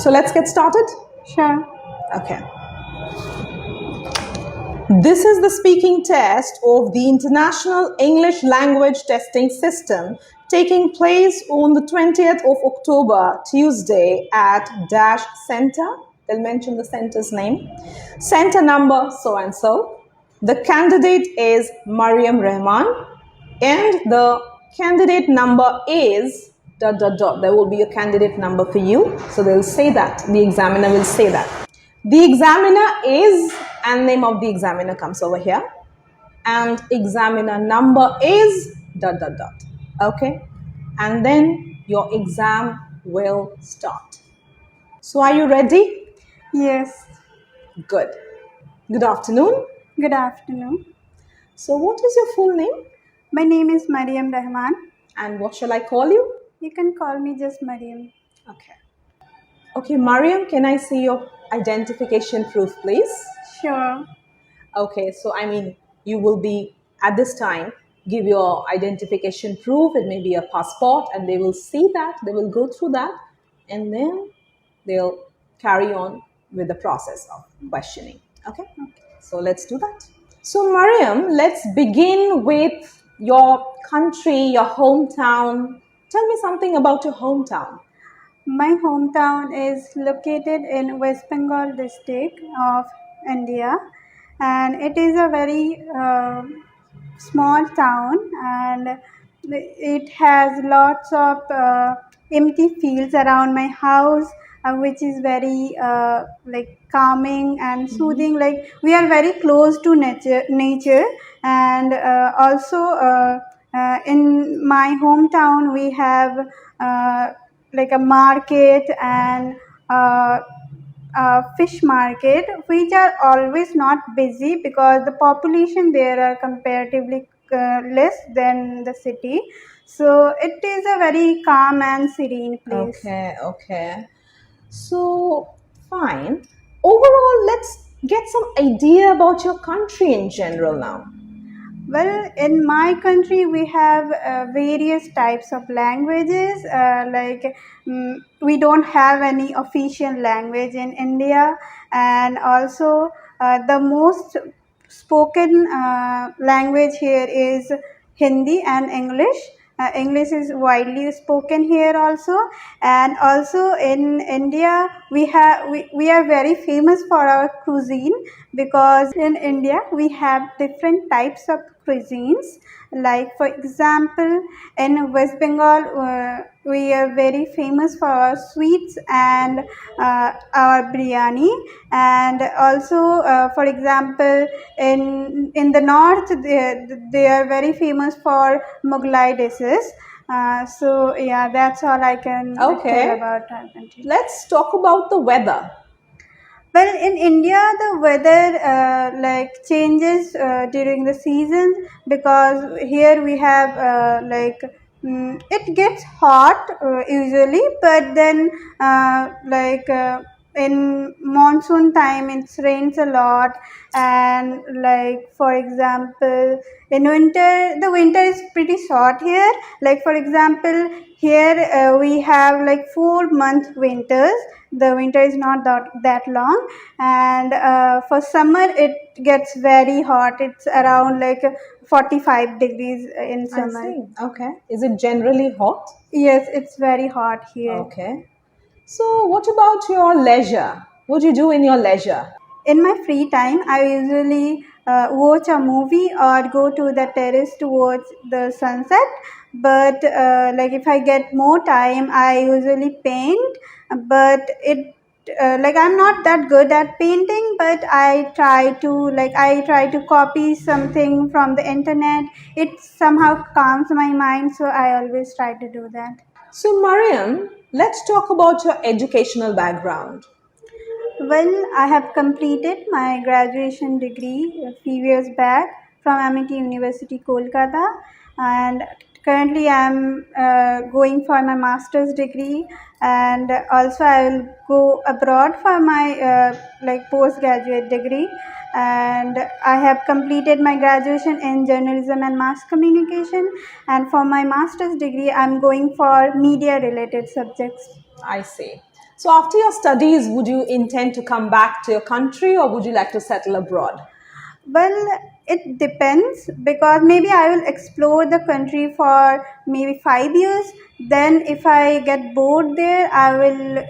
So let's get started. Sure. Okay. This is the speaking test of the International English Language Testing System taking place on the 20th of October, Tuesday at Dash Center. They'll mention the center's name. Center number so-and-so. The candidate is Mariam Rahman and the candidate number is ... There will be a candidate number for you. So they'll say that. The examiner will say that. The examiner is, and name of the examiner comes over here, and examiner number is ... Okay, and then your exam will start. So are you ready? Yes. Good. Good afternoon. Good afternoon. So what is your full name? My name is Mariam Rahman. And what shall I call you? You can call me just Mariam. Okay. Okay, Mariam, can I see your identification proof, please? Sure. Okay, so you will be, at this time, give your identification proof. It may be a passport, and they will see that, they will go through that, and then they'll carry on with the process of questioning. Okay? So let's do that. So Mariam, let's begin with your country, your hometown. Tell me something about your hometown. My hometown is located in West Bengal district of India, and it is a very small town, and it has lots of empty fields around my house, which is very calming and soothing. Like, we are very close to nature, and also in my hometown we have like a market and fish market, which are always not busy because the population there are comparatively less than the city. So it is a very calm and serene place. Okay. So, fine. Overall, let's get some idea about your country in general now. Well, in my country, we have various types of languages. We don't have any official language in India, and also the most spoken language here is Hindi and English. English is widely spoken here also, and also in India we are very famous for our cuisine, because in India we have different types of cuisines. Like, for example, in West Bengal we are very famous for our sweets and our biryani, and also for example in the north they are very famous for Mughlai dishes. So yeah, that's all I can tell about our country. Let's talk about the weather. Well, in India, the weather changes during the season, because here we have it gets hot usually, but then in monsoon time it rains a lot, and like, for example, in winter, the winter is pretty short here. Like, for example, here we have like 4-month winters. The winter is not that long, and for summer it gets very hot. It's around like 45 degrees in summer. I see. Okay. Is it generally hot? Yes, it's very hot here. Okay. So what about your leisure? What do you do in your leisure? In my free time, I usually watch a movie or go to the terrace to watch the sunset. But if I get more time, I usually paint. But I'm not that good at painting, but I try to copy something from the internet. It somehow calms my mind, so I always try to do that. So Mariam, let's talk about your educational background. Well, I have completed my graduation degree a few years back from Amity University, Kolkata, and currently I am going for my master's degree, and also I will go abroad for my postgraduate degree. And I have completed my graduation in journalism and mass communication, and for my master's degree I am going for media related subjects. I see. So after your studies, would you intend to come back to your country or would you like to settle abroad? Well, it depends because maybe I will explore the country for maybe 5 years. Then, if I get bored there, I will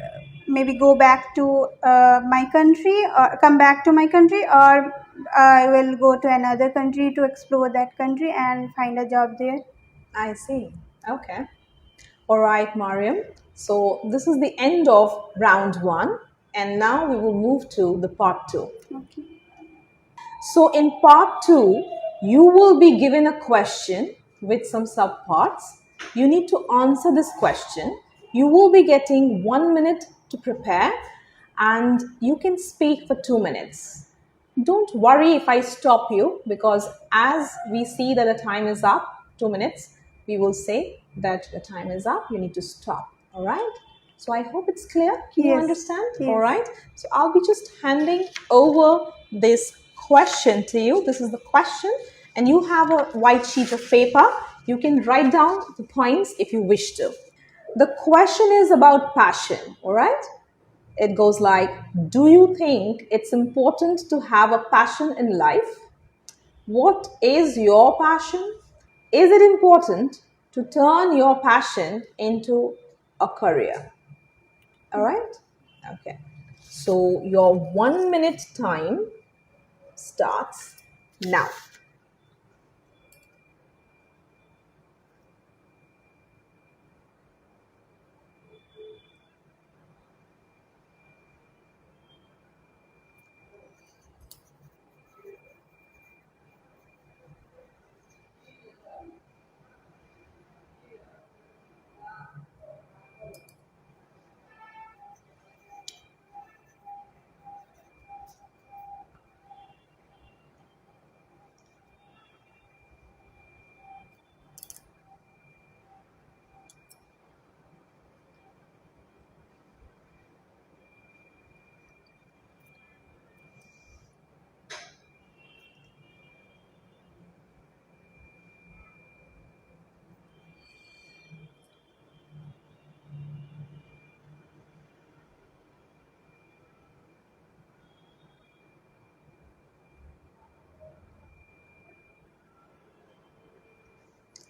maybe go back to my country or come back to my country, or I will go to another country to explore that country and find a job there. I see. Okay. All right, Mariam. So this is the end of round one, and now we will move to the part two. Okay. So in part two, you will be given a question with some subparts. You need to answer this question. You will be getting 1 minute to prepare, and you can speak for 2 minutes. Don't worry if I stop you, because as we see that the time is up, 2 minutes, we will say that the time is up, you need to stop. All right? So I hope it's clear. Can you Yes. understand? Yes. All right. So I'll be just handing over this question to you. This is the question, and you have a white sheet of paper. You can write down the points if you wish to. The question is about passion. All right. It goes like, do you think it's important to have a passion in life? What is your passion? Is it important to turn your passion into a career? All right? Okay. So your 1 minute time starts now.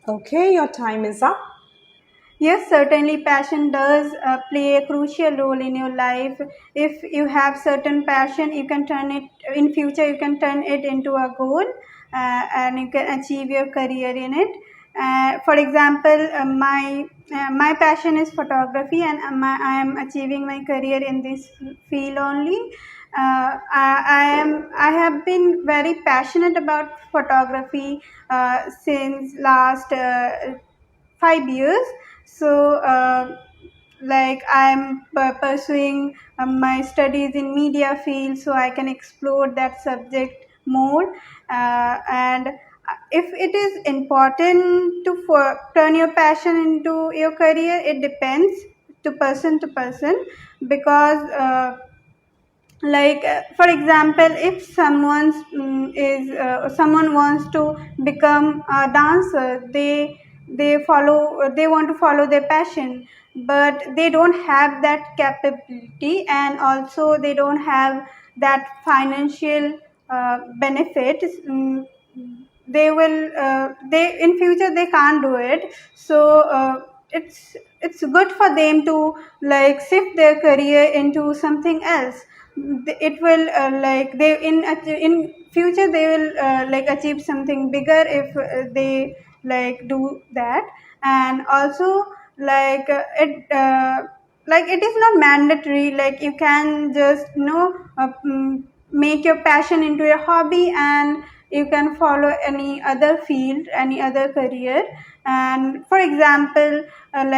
Okay, your time is up. Yes, certainly passion does play a crucial role in your life. If you have certain passion, you can turn it in future. You can turn it into a goal, and you can achieve your career in it. For example, my passion is photography, and I am achieving my career in this field only. I have been very passionate about photography since last 5 years. So like I'm pursuing my studies in media field so I can explore that subject more, and if it is important to turn your passion into your career, it depends to person, because for example, if someone wants to become a dancer, they want to follow their passion, but they don't have that capability, and also they don't have that financial benefit. They will they in future they can't do it. So it's good for them to like shift their career into something else. It will like they in future they will like achieve something bigger if they like do that. And also like it is not mandatory, like you can just make your passion into a hobby, and you can follow any other field, any other career. And for example, and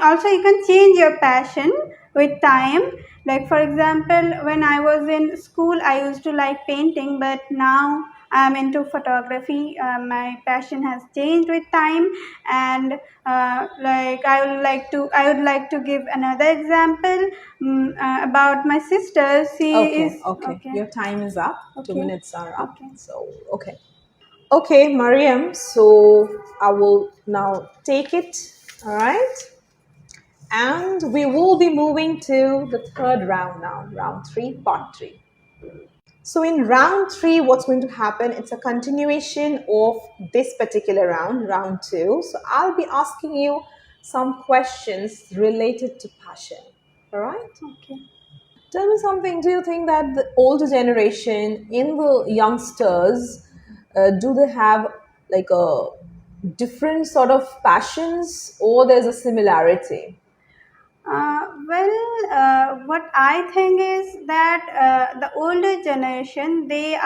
also you can change your passion with time. Like for example, when I was in school, I used to like painting, but now I'm into photography. My passion has changed with time. And I would like to give another example about my sister. She Okay, is okay. okay. Your time is up. Okay. 2 minutes are up. Okay. So, okay. Okay, Mariam. So I will now take it. All right. And we will be moving to the third round now, round three, part three. So in round three, what's going to happen? It's a continuation of this particular round, round two. So I'll be asking you some questions related to passion. All right? Okay. Tell me something. Do you think that the older generation in the youngsters, do they have like a different sort of passions or there's a similarity? What I think is that the older generation they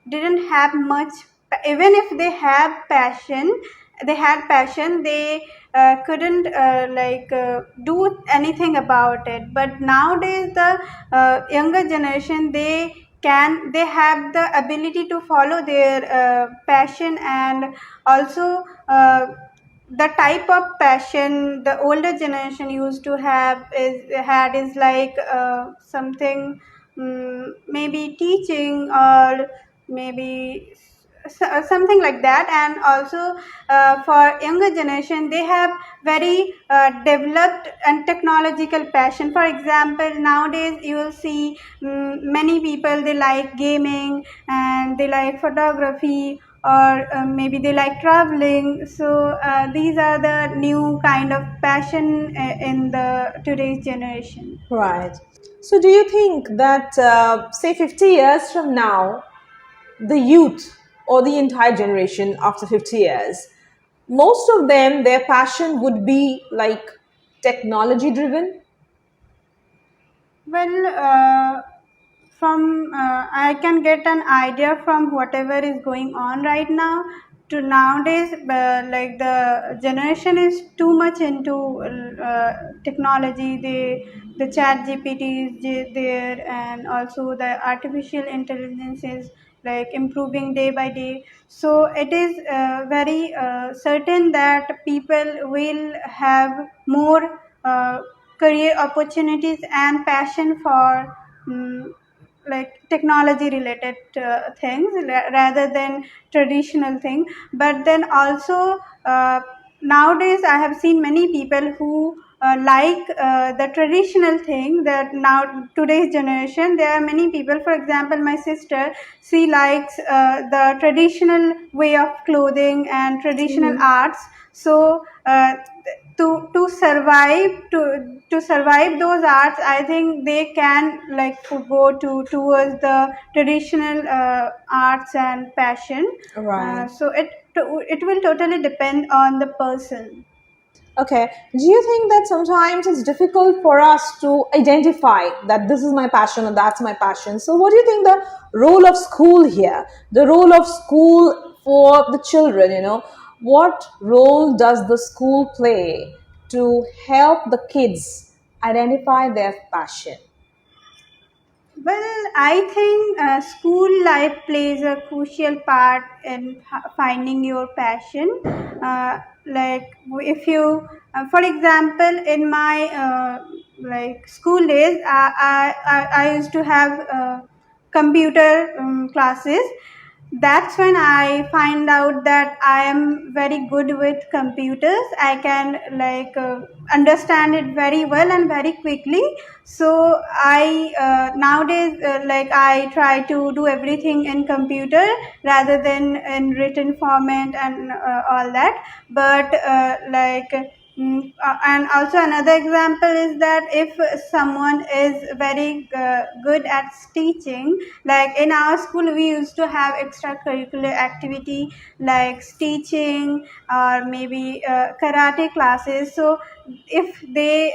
didn't have much. Even if they had passion. They couldn't do anything about it. But nowadays, the younger generation they have the ability to follow their passion, and also the type of passion the older generation used to have is like something, maybe teaching, or maybe something like that. And also for younger generation, they have very developed and technological passion. For example, nowadays you will see many people, they like gaming and they like photography, or maybe they like traveling. So these are the new kind of passion in the today's generation. Right. So do you think that, say, 50 years from now, the youth or the entire generation after 50 years, most of them, their passion would be like technology driven? Well, from I can get an idea from whatever is going on right now to nowadays. Like the generation is too much into technology. The chat GPT is there, and also the artificial intelligence is like improving day by day. So it is very certain that people will have more career opportunities and passion for like technology related things rather than traditional thing. But then also nowadays I have seen many people who like the traditional thing. That now today's generation, there are many people, for example my sister, she likes the traditional way of clothing and traditional arts. So to survive those arts, I think they can like to go towards the traditional arts and passion. Right. So it will totally depend on the person. Okay. Do you think that sometimes it's difficult for us to identify that this is my passion or that's my passion? So, what do you think the role of school here? The role of school for the children, what role does the school play to help the kids identify their passion? Well, I think school life plays a crucial part in finding your passion. Like if you, for example, in my like school days, I used to have computer classes. That's when I find out that I am very good with computers. I can like understand it very well and very quickly. So I nowadays like I try to do everything in computer rather than in written format and all that. But and also another example is that if someone is very good at teaching, like in our school we used to have extracurricular activity like teaching or maybe karate classes. So if they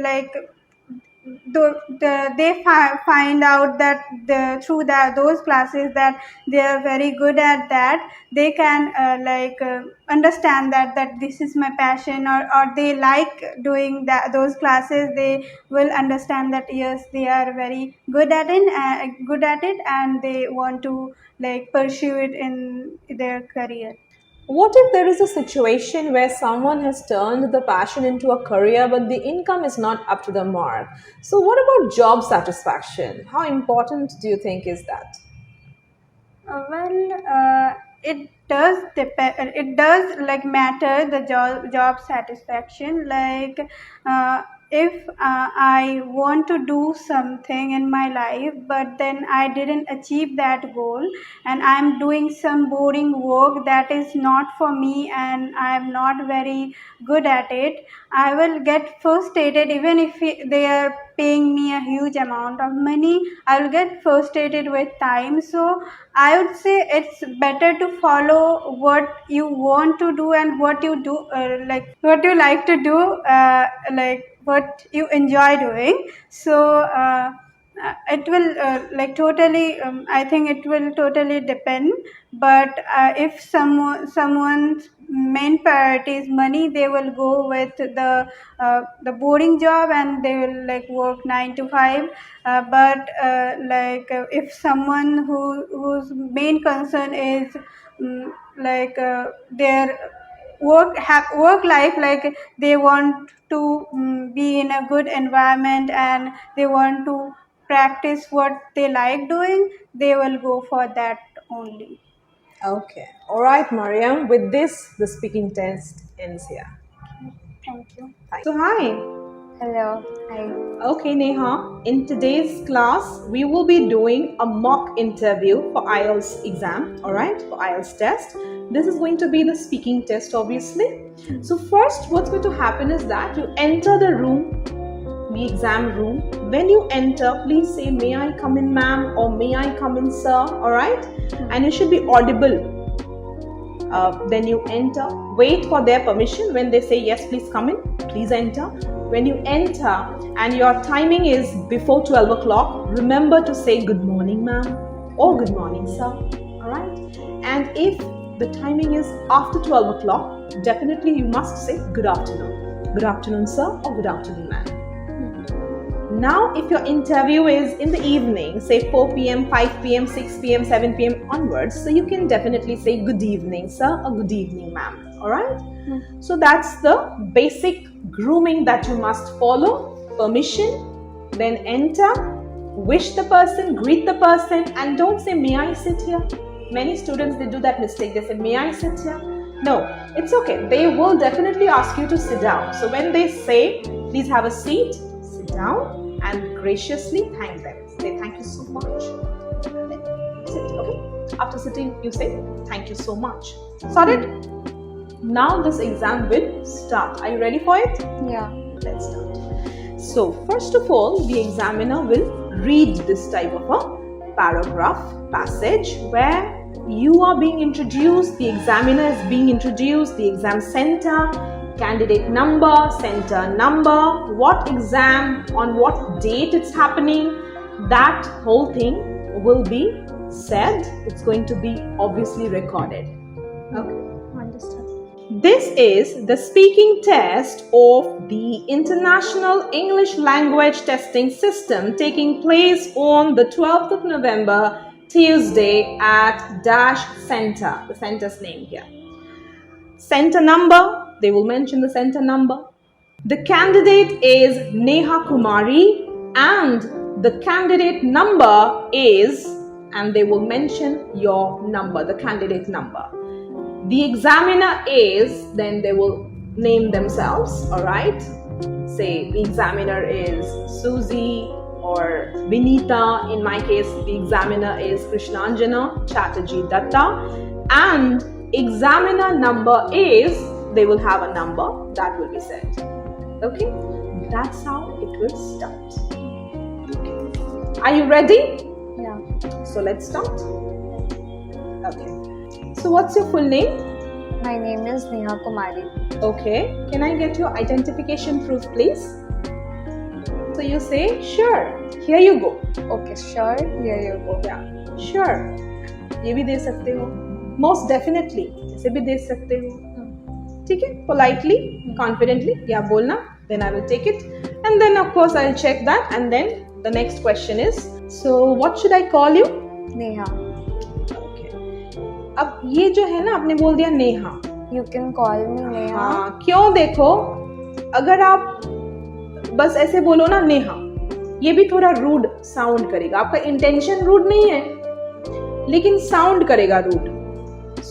like find out that through those classes that they are very good at that, they can understand that this is my passion, or they like doing those classes. They will understand that yes, they are very good at it, and they want to like pursue it in their career. What if there is a situation where someone has turned the passion into a career but the income is not up to the mark? So, what about job satisfaction? How important do you think is that? Well, it does depend. It does like matter the job satisfaction. Like if I want to do something in my life, but then I didn't achieve that goal, and I'm doing some boring work that is not for me, and I'm not very good at it, I will get frustrated. Even if they are paying me a huge amount of money, I will get frustrated with time. So I would say it's better to follow what you want to do and what you do, like what you like to do, like what you enjoy doing. So it will like totally. I think it will totally depend. But if someone's main priority is money, they will go with the boring job, and they will like work 9 to 5. But if someone whose main concern is their work life, like they want to be in a good environment, and they want to practice what they like doing, they will go for that only. Okay. All right, Mariam. With this, the speaking test ends here. Thank you. So, hi. Hello. Hi. Okay, Neha. In today's class, we will be doing a mock interview for IELTS exam. All right, for IELTS test. This is going to be the speaking test, obviously. So, first, what's going to happen is that you enter the room, the exam room. When you enter, please say, "May I come in, ma'am?" or "May I come in, sir?" All right, and you should be audible. Then you enter. Wait for their permission. When they say yes, please come in, please enter. When you enter and your timing is before 12 o'clock, remember to say "Good morning, ma'am" or "Good morning, sir." All right. And if the timing is after 12 o'clock, definitely you must say "Good afternoon." "Good afternoon, sir" or "Good afternoon, ma'am." Now, if your interview is in the evening, say 4 p.m., 5 p.m., 6 p.m., 7 p.m. onwards, so you can definitely say "Good evening, sir" or "Good evening, ma'am." Alright? So that's the basic grooming that you must follow. Permission, then enter, wish the person, greet the person, and don't say "May I sit here?" Many students, they do that mistake. They say "May I sit here?" No, it's okay. They will definitely ask you to sit down. So when they say "Please have a seat," sit down and graciously thank them. Say "Thank you so much." Then sit, okay? After sitting, you say "Thank you so much." Sorted? Now this exam will start. Are you ready for it? Yeah. Let's start. So first of all, the examiner will read this type of a paragraph, passage, where you are being introduced, the examiner is being introduced, the exam center, candidate number, center number, what exam, on what date it's happening, that whole thing will be said. It's going to be obviously recorded. Okay, Understood. this is the speaking test of the International English Language Testing System taking place on the 12th of November, Tuesday at Dash Center. The center's name here. Center number, they will mention the center number. The candidate is Neha Kumari, and the candidate number is, and they will mention your number, the candidate number. The examiner is, then they will name themselves, alright? Say the examiner is Susie or Vinita. In my case, the examiner is Krishnanjana Chatterjee Datta, and examiner number is, they will have a number that will be said. Okay, that's how it will start. Okay. Are you ready? Yeah. So let's start. Okay. So what's your full name? My name is Neha Kumari. Okay. Can I get your identification proof, please? So you say, "Sure, here you go." Okay, sure. Here you go. Yeah, sure. ये भी दे सकते हो. Most definitely. ऐसे भी दे सकते हो. ठीक है? Politely, confidently, या बोलना. Then I will take it, and then of course I'll check that, and then the next question is, so what should I call you? Neha. अब ये जो है ना, आपने बोल दिया Neha. You can call me Neha. हाँ, क्यों? देखो, अगर आप बस ऐसे बोलो ना नेहा, ये भी थोड़ा रूड साउंड करेगा. आपका इंटेंशन रूड नहीं है, लेकिन साउंड करेगा rude.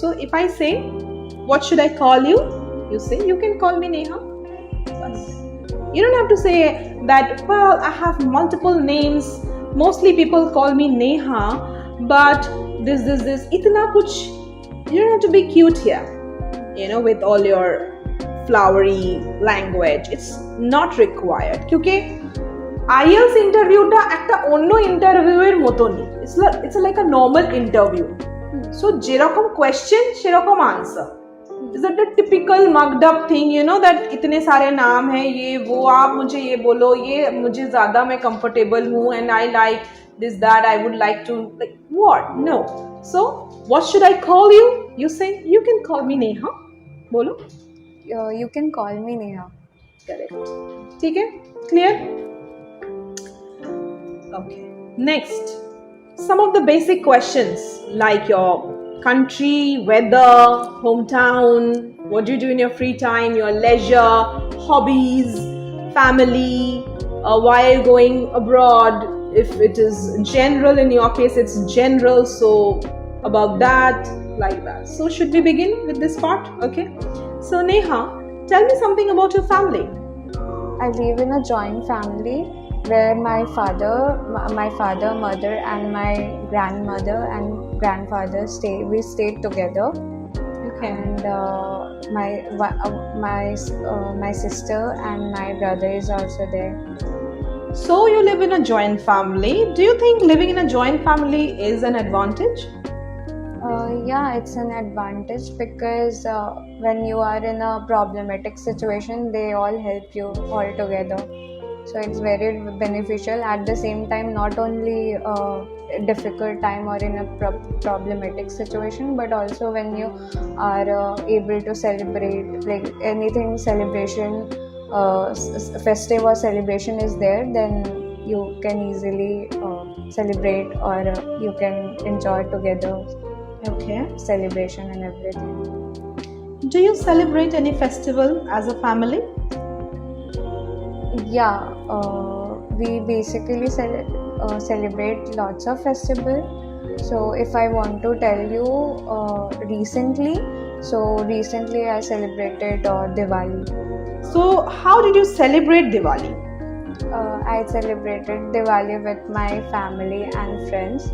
So if I say, what should I call you? You say, you can call me Neha. Bas. You don't have to say that, well, I have multiple names. Mostly people call me Neha, but this. Itna kuch. You don't have to be cute here, with all your flowery language. It's not required. Because IELTS interview ta ekta onno interview er motoni. It's like a normal interview. So jerokom question, sherokom answer. Is that the typical mugged up thing, that इतने सारे नाम हैं, ये वो, आप मुझे ये बोलो, ये मुझे ज़्यादा मैं comfortable हूँ, and I like this, that, I would like to, like what? No. So what should I call you? You say, you can call me Neha. बोलो. You can call me Neha. Correct. ठीक है? Clear? Okay. Next, some of the basic questions like your country, weather, hometown, what do you do in your free time, your leisure, hobbies, family, why are you going abroad? If it is general, in your case it's general, so about that, like that. So should we begin with this part? Okay. So Neha, tell me something about your family. I live in a joint family where my father, mother, and my grandmother and grandfather we stayed together. Okay. And my sister and my brother is also there. So you live in a joint family. Do you think living in a joint family is an advantage? Yeah, it's an advantage because when you are in a problematic situation, they all help you all together. So it's very beneficial. At the same time, not only a difficult time or in a problematic situation, but also when you are able to celebrate, like anything celebration, festive or celebration is there, then you can easily celebrate or you can enjoy together. Okay. Celebration and everything. Do you celebrate any festival as a family? Yeah, we basically celebrate lots of festivals. So if I want to tell you recently I celebrated Diwali. So how did you celebrate Diwali? I celebrated Diwali with my family and friends.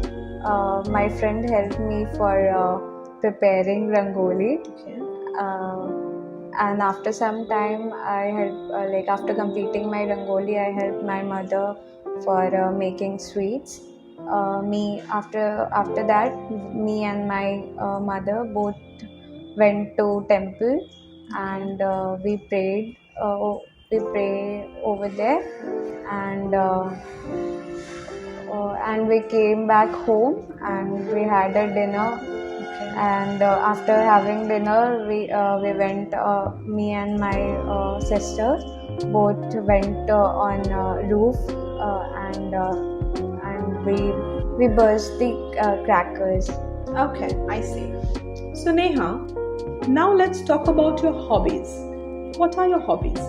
My friend helped me for preparing Rangoli. Okay. And after some time, I helped, after completing my Rangoli, I helped my mother for making sweets. After that, me and my mother both went to temple and we prayed. We pray over there, and we came back home and we had a dinner. And after having dinner, we went. Me and my sister both went on roof and we burst the crackers. Okay, I see. So Neha, now let's talk about your hobbies. What are your hobbies?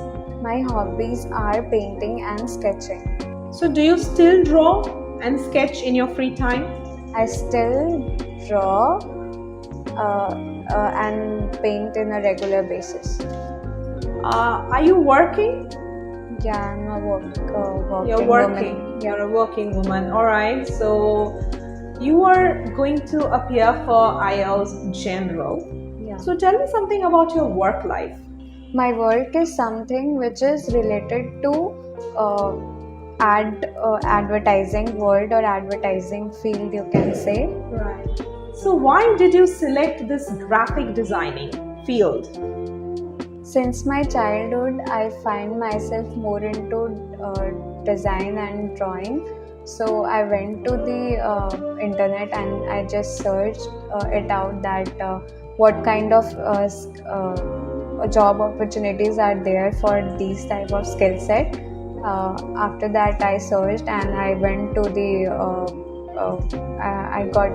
My hobbies are painting and sketching. So do you still draw and sketch in your free time? I still draw and paint in a regular basis. Are you working? Yeah, I'm a working You're working. woman. You're a working woman. All right. So you are going to appear for IELTS General. Yeah. So tell me something about your work life. My work is something which is related to advertising world or advertising field, you can say. Right. So why did you select this graphic designing field? Since my childhood, I find myself more into design and drawing. So I went to the internet and I just searched it out that what kind of job opportunities are there for these type of skill set. After that, I searched and I went to I got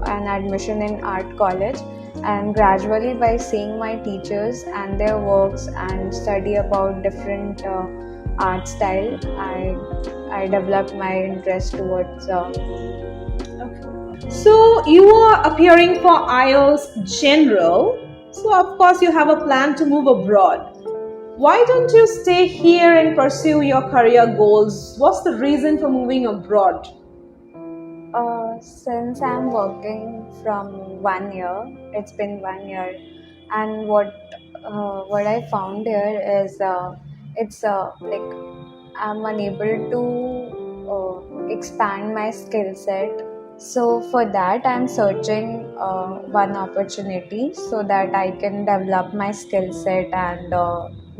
an admission in art college, and gradually by seeing my teachers and their works and study about different art style, I developed my interest towards So you are appearing for IELTS General. So of course you have a plan to move abroad. Why don't you stay here and pursue your career goals? What's the reason for moving abroad? Since I'm working from 1 year, it's been 1 year, and what I found here is it's like I'm unable to expand my skill set. So for that, I'm searching one opportunity so that I can develop my skill set and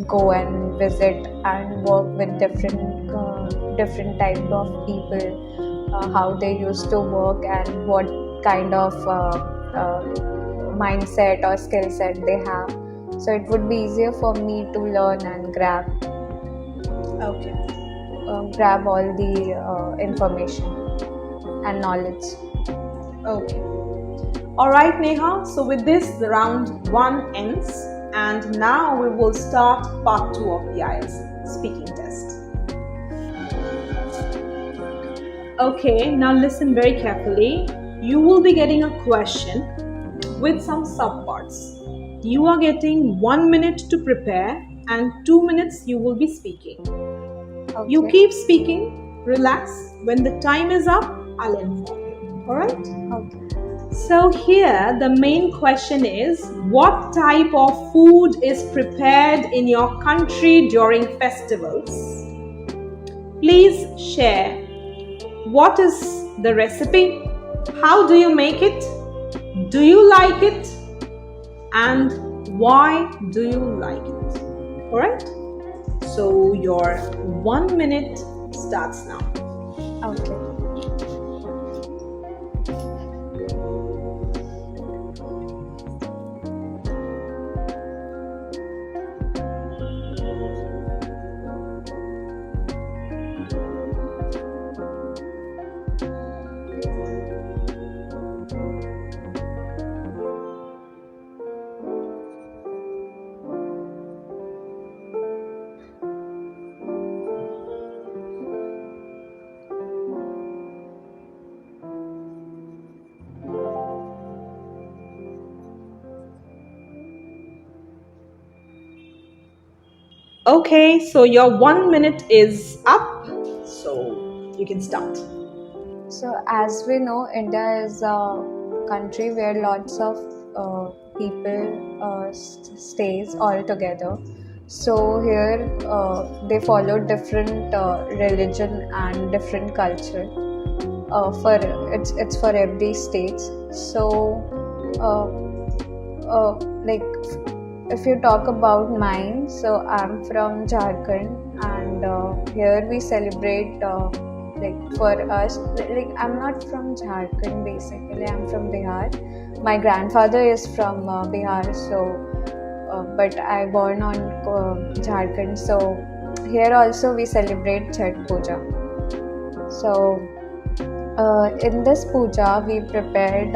go and visit and work with different type of people, how they used to work and what kind of mindset or skill set they have. So it would be easier for me to learn and Okay. grab all the information and knowledge. Okay. All right, Neha. So with this, the round 1 ends, and now we will start part 2 of the IELTS speaking test. Okay, now listen very carefully. You will be getting a question with some subparts. You are getting 1 minute to prepare, and 2 minutes you will be speaking. Okay. You keep speaking, relax. When the time is up, I'll inform you. All right? Okay. So here the main question is, what type of food is prepared in your country during festivals? Please share. What is the recipe? How do you make it? Do you like it? And why do you like it? Alright? So your 1 minute starts now. Okay. Okay, so your 1 minute is up, so you can start. So as we know, India is a country where lots of people stays all together. So here they follow different religion and different culture. For it's for every state. So like if you talk about mine, so I'm from Jharkhand, and here we celebrate like for us, like I'm not from Jharkhand basically, I'm from Bihar. My grandfather is from Bihar, so but I born on Jharkhand, so here also we celebrate Chhat Puja. So in this puja we prepare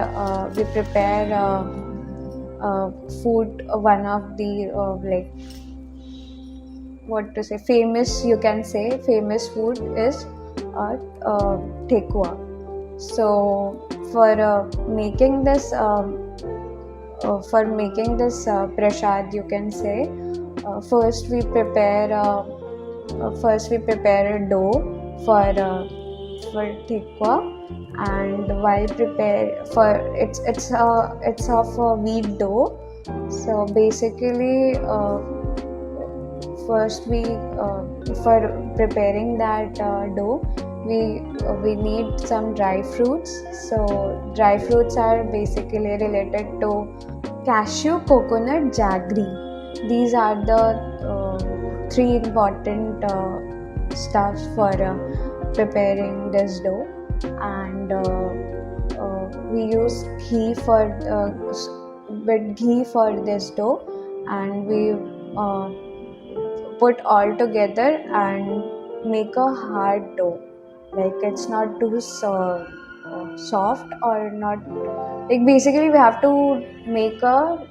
food. One of the like what to say, famous, you can say famous food is Thekua. So for making this prasad, you can say, first we prepare a dough for Thekua. And while prepare for it's of a wheat dough. So basically first we for preparing that dough, we need some dry fruits. So dry fruits are basically related to cashew, coconut, jaggery. These are the three important stuffs for preparing this dough. And we use ghee for this dough, and we put all together and make a hard dough. Like it's not too soft or not, like basically we have to make a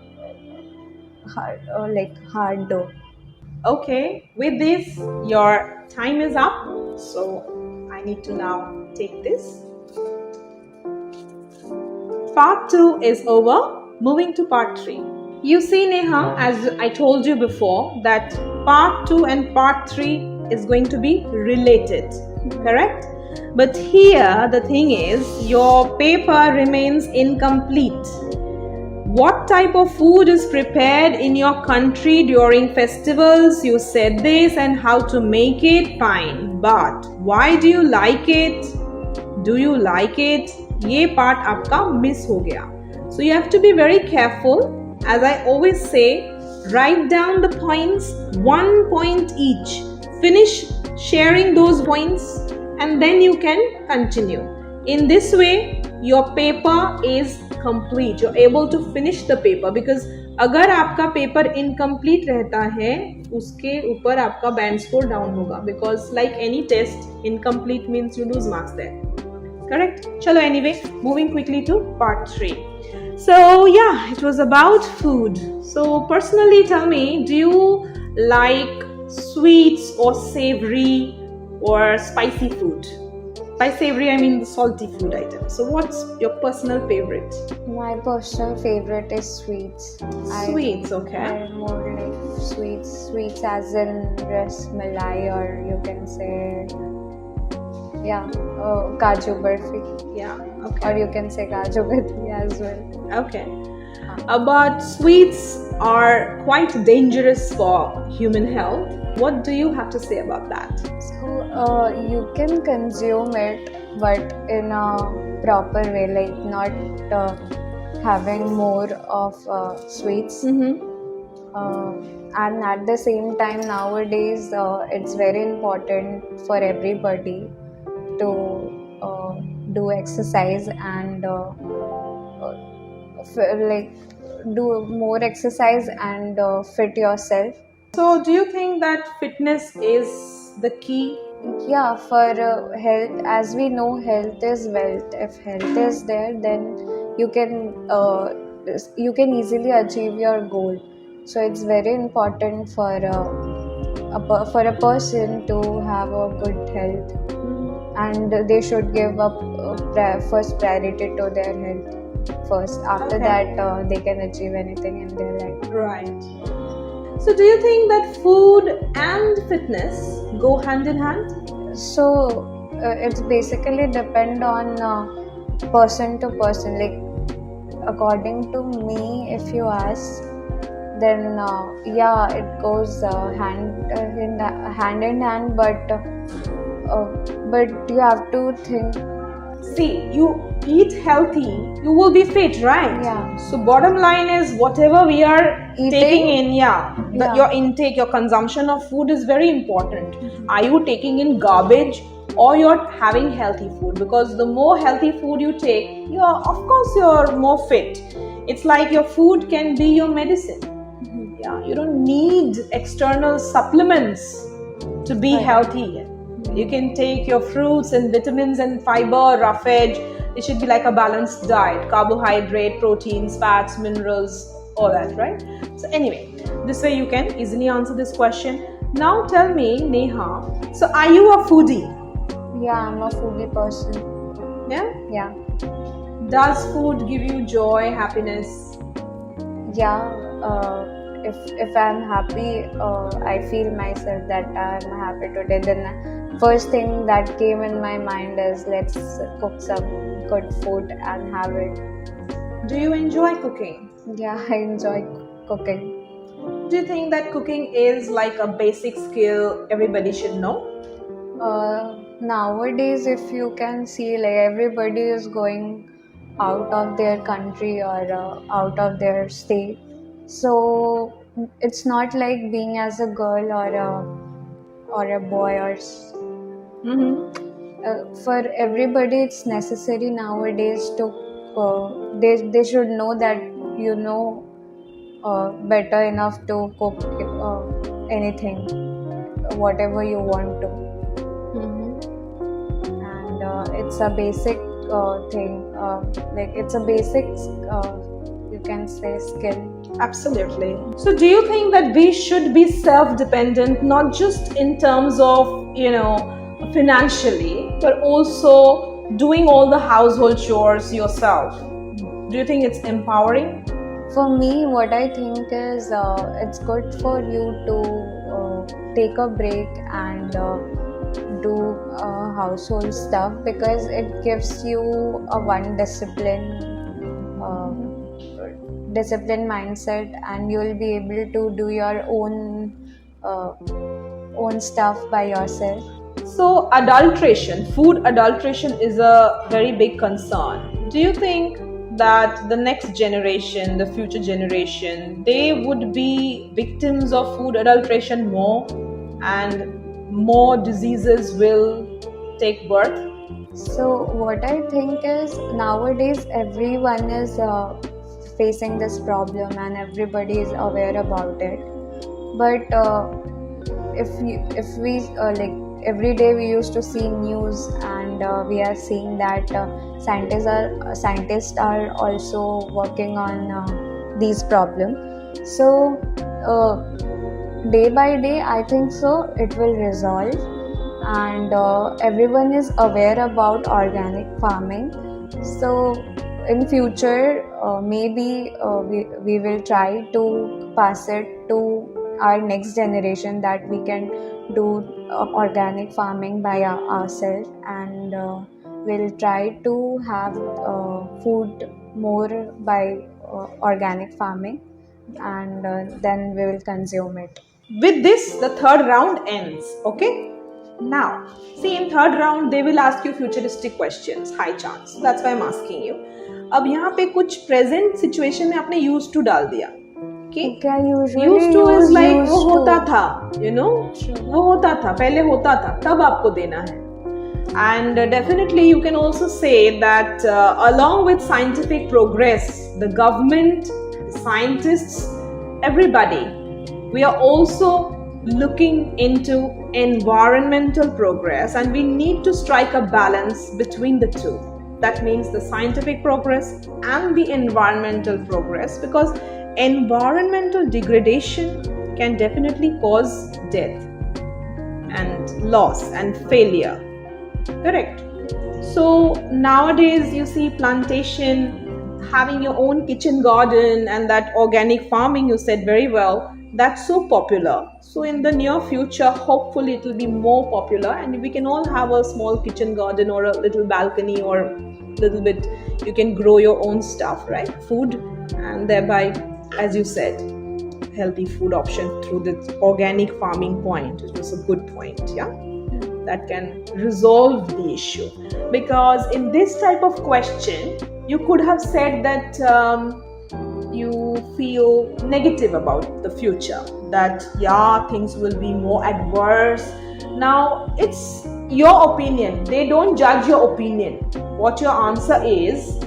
hard dough. Okay, with this, your time is up. So I need to now take this. part 2 is over. Moving to part 3. You see, Neha, as I told you before, that part 2 and part 3 is going to be related, correct? But here the thing is, your paper remains incomplete. What type of food is prepared in your country during festivals? You said this, and how to make it, fine. But why do you like it? Do you like it? ये part आपका miss हो गया. So you have to be very careful. As I always say, write down the points, 1 point each. Finish sharing those points and then you can continue. In this way, your paper is complete. You're able to finish the paper, because अगर आपका paper incomplete रहता है, उसके ऊपर आपका band score down होगा, because like any test, incomplete means you lose marks there. Correct? Chalo, anyway, moving quickly to part 3. So yeah, it was about food. So personally, tell me, do you like sweets or savory or spicy food? By savory, I mean the salty food item. So what's your personal favorite? My personal favorite is sweets. Sweets, okay. I more like sweets as in rasmalai, or you can say, kaju barfi. Yeah, okay. Or you can say kaju barfi as well. Okay. But sweets are quite dangerous for human health. What do you have to say about that? So you can consume it, but in a proper way, like not having more of sweets. And at the same time, nowadays it's very important for everybody to do exercise and do more exercise and fit yourself. So do you think that fitness is the key? Yeah, for health, as we know, health is wealth. If health is there, then you can easily achieve your goal. So it's very important for a person to have a good health, and they should give up first priority to their health first. After that, they can achieve anything in their life. Right. So do you think that food and fitness go hand in hand? So it's basically depend on person to person. Like according to me, if you ask, then it goes hand in hand. But you have to think. See, you eat healthy, you will be fit, right? Yeah. So bottom line is, whatever we are taking in, your intake, your consumption of food is very important. Are you taking in garbage or you're having healthy food? Because the more healthy food you take, you're more fit. It's like your food can be your medicine. Yeah, you don't need external supplements to be healthy. You can take your fruits and vitamins and fiber, roughage. It should be like a balanced diet: carbohydrate, proteins, fats, minerals, all that, right? So anyway, this way you can easily answer this question. Now tell me, Neha, so are you a foodie? Yeah, I'm a foodie person. Yeah? Yeah. Does food give you joy, happiness? Yeah. If I'm happy, I feel myself that I'm happy today, then first thing that came in my mind is, let's cook some good food and have it. Do you enjoy cooking? Yeah, I enjoy cooking. Do you think that cooking is like a basic skill everybody should know? Nowadays, if you can see, like everybody is going out of their country or out of their state. So it's not like being as a girl or a boy for everybody. It's necessary nowadays to they should know that better enough to cook anything, whatever you want to. And it's a basic thing, like it's a basic you can say skill. Absolutely. So do you think that we should be self-dependent, not just in terms of, financially, but also doing all the household chores yourself? Do you think it's empowering? For me, what I think is it's good for you to take a break and do household stuff, because it gives you a one discipline mindset, and you'll be able to do your own stuff by yourself. So, food adulteration is a very big concern. Do you think that the next generation, the future generation, they would be victims of food adulteration more, and more diseases will take birth? So what I think is, nowadays everyone is facing this problem and everybody is aware about it. But if we like every day we used to see news, and we are seeing that scientists are also working on these problems. So day by day, I think so it will resolve, and everyone is aware about organic farming. So in future, maybe we will try to pass it to our next generation, that we can do organic farming by ourselves, and we'll try to have food more by organic farming, and then we will consume it. With this, the third round ends. Okay? Now, see, in third round they will ask you futuristic questions, high chance. So that's why I'm asking you. अब यहाँ पे कुछ present situation में आपने used to डाल दिया. Okay? क्या usually Used to is like वो होता to. था, you know, वो होता था, पहले होता था, तब आपको देना है. And definitely you can also say that along with scientific progress, the government, the scientists, everybody, we are also looking into environmental progress, and we need to strike a balance between the two. That means the scientific progress and the environmental progress, because environmental degradation can definitely cause death and loss and failure. Correct. So nowadays you see plantation, having your own kitchen garden, and that organic farming, you said very well, that's so popular. So in the near future, hopefully it will be more popular, and we can all have a small kitchen garden or a little balcony, or a little bit you can grow your own stuff, right? Food, and thereby, as you said, healthy food option through this organic farming point, which was a good point. Yeah, that can resolve the issue. Because in this type of question, you could have said that you feel negative about the future, that yeah, things will be more adverse. Now it's your opinion, they don't judge your opinion. What your answer is,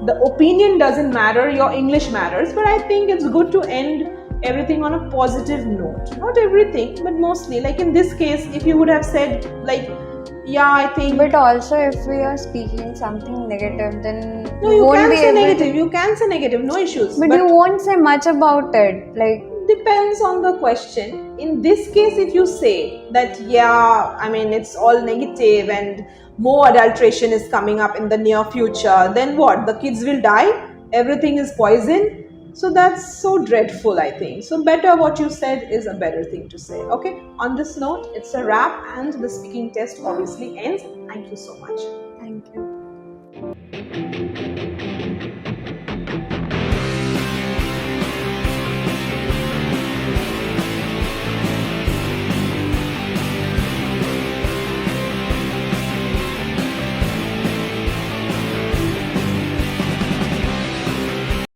the opinion doesn't matter, your English matters. But I think it's good to end everything on a positive note. Not everything, but mostly. Like in this case, if you would have said like, yeah, I think. But also, if we are speaking something negative, then No, you won't can be say able negative. You can say negative, no issues. but you won't say much about it. Like, depends on the question. In this case, if you say that, yeah, I mean, it's all negative and more adulteration is coming up in the near future, then what? The kids will die? Everything is poison? So that's so dreadful, I think. So better what you said is a better thing to say. Okay, on this note, it's a wrap, and the speaking test obviously ends. Thank you so much. thank you.